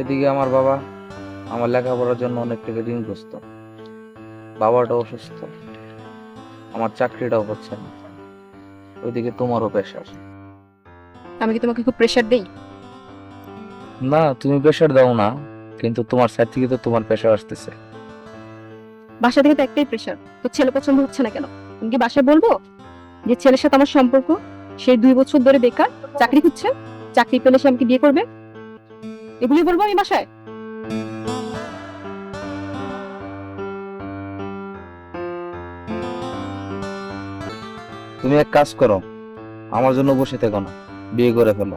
এদিকে আমার বাবা আমার লেখাপড়ার জন্য অনেক টাকা ঋণগ্রস্ত, বাবাটা অসুস্থ, আমার চাকরিটাও হচ্ছে না, ওইদিকে তোমারও প্রেশার। আমি কি তোমাকে খুব প্রেশার দেই? না, তুমি প্রেশার দাও না, কিন্তু তোমার সাইড থেকে তো তোমার প্রেশার আসতেছে। বাসা থেকে তো একটাই প্রেশার, তো ছেলে পছন্দ হচ্ছে না কেন? তুমি কি বাসায় বলবো যে ছেলের সাথে আমার সম্পর্ক, সে 2 বছর ধরে বেকার, চাকরি খুঁজছে, চাকরি পেলে সে আমাকে বিয়ে করবে? এগুলি বলবো আমি বাসায়? তুমি এক কাজ করো, আমার জন্য বসে থেকো না, বিয়ে করে ফেলো।